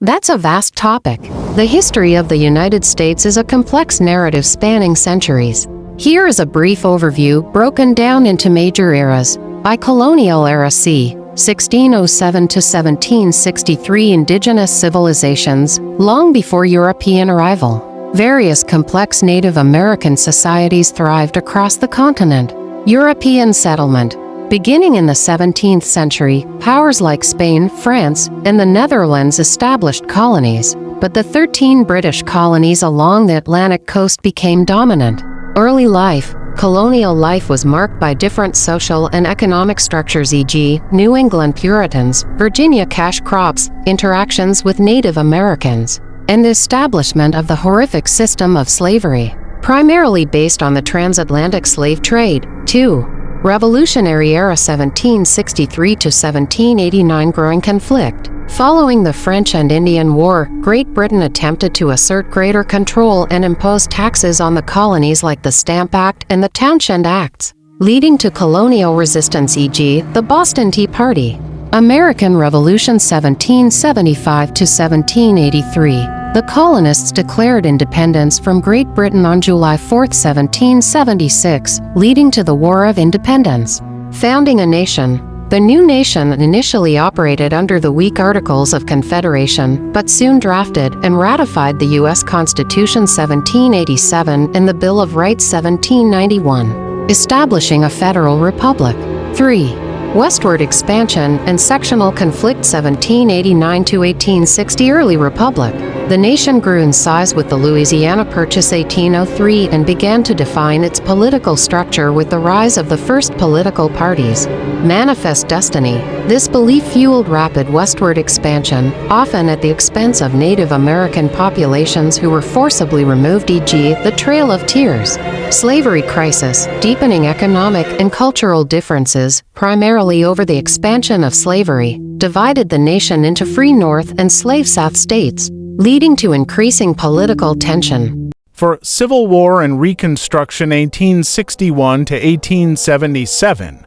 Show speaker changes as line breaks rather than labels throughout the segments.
That's a vast topic. The history of the United States is a complex narrative spanning centuries. Here is a brief overview broken down into major eras. By colonial era c. 1607 to 1763, indigenous civilizations, long before European arrival. Various complex Native American societies thrived across the continent. European settlement. Beginning in the 17th century, powers like Spain, France, and the Netherlands established colonies, but the 13 British colonies along the Atlantic coast became dominant. Early life. Colonial life was marked by different social and economic structures, e.g., New England Puritans, Virginia cash crops, interactions with Native Americans, and the establishment of the horrific system of slavery, primarily based on the transatlantic slave trade. 2. Revolutionary era 1763 to 1789, growing conflict. Following the French and Indian War, Great Britain attempted to assert greater control and impose taxes on the colonies like the Stamp Act and the Townshend Acts, leading to colonial resistance, e.g., the Boston Tea Party. American Revolution 1775 to 1783. The colonists declared independence from Great Britain on July 4, 1776, leading to the War of Independence. Founding a nation. The new nation initially operated under the weak Articles of Confederation, but soon drafted and ratified the U.S. Constitution 1787 and the Bill of Rights 1791, establishing a federal republic. 3. Westward expansion and sectional conflict 1789 to 1860, early republic. The nation grew in size with the Louisiana Purchase 1803 and began to define its political structure with the rise of the first political parties. Manifest destiny. This belief fueled rapid westward expansion, often at the expense of Native American populations who were forcibly removed, e.g., the Trail of Tears. Slavery crisis. Deepening economic and cultural differences, primarily over the expansion of slavery, divided the nation into free North and slave South states, leading to increasing political tension.
For Civil War and Reconstruction 1861 to 1877.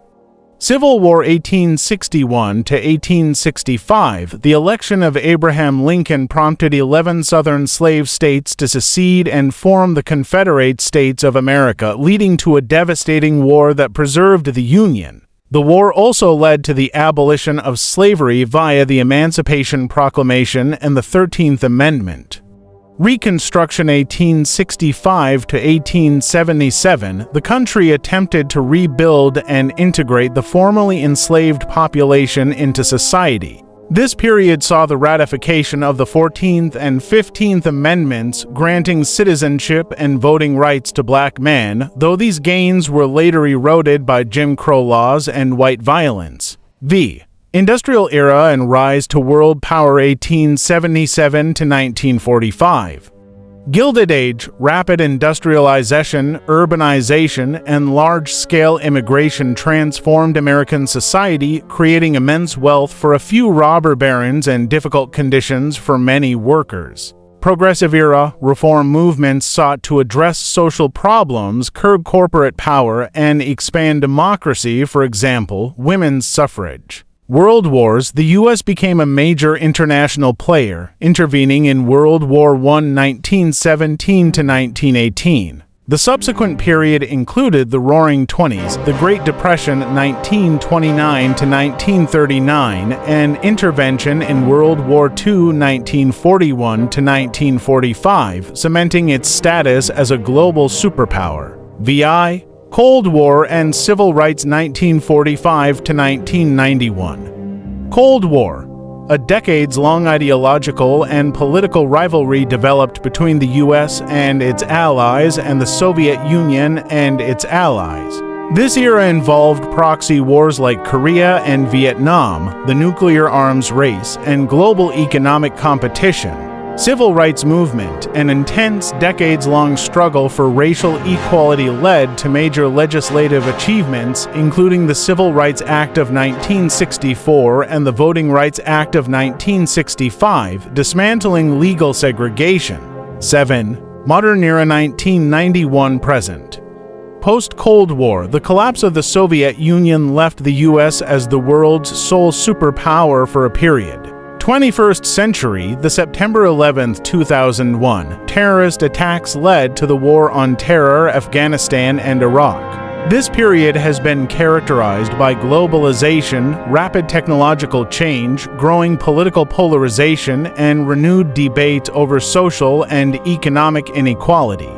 Civil War 1861 to 1865, the election of Abraham Lincoln prompted 11 Southern slave states to secede and form the Confederate States of America, leading to a devastating war that preserved the Union. The war also led to the abolition of slavery via the Emancipation Proclamation and the 13th Amendment. Reconstruction 1865 to 1877, the country attempted to rebuild and integrate the formerly enslaved population into society. This period saw the ratification of the 14th and 15th Amendments, granting citizenship and voting rights to black men, though these gains were later eroded by Jim Crow laws and white violence. V. Industrial era and rise to world power 1877 to 1945. Gilded Age, rapid industrialization, urbanization, and large-scale immigration transformed American society, creating immense wealth for a few robber barons and difficult conditions for many workers. Progressive era, reform movements sought to address social problems, curb corporate power, and expand democracy, for example, women's suffrage. World Wars. The U.S. became a major international player, intervening in World War I 1917 to 1918. The subsequent period included the Roaring Twenties, the Great Depression 1929 to 1939, and intervention in World War II 1941 to 1945, cementing its status as a global superpower. VI Cold War and Civil Rights 1945 to 1991. Cold War. A decades-long ideological and political rivalry developed between the U.S. and its allies and the Soviet Union and its allies. This era involved proxy wars like Korea and Vietnam, the nuclear arms race, and global economic competition. Civil rights movement, an intense decades-long struggle for racial equality led to major legislative achievements, including the Civil Rights Act of 1964 and the Voting Rights Act of 1965, dismantling legal segregation. 7. Modern era 1991 present. Post-Cold War, the collapse of the Soviet Union left the U.S. as the world's sole superpower for a period. 21st century, the September 11, 2001, terrorist attacks led to the War on Terror, Afghanistan, and Iraq. This period has been characterized by globalization, rapid technological change, growing political polarization, and renewed debate over social and economic inequality.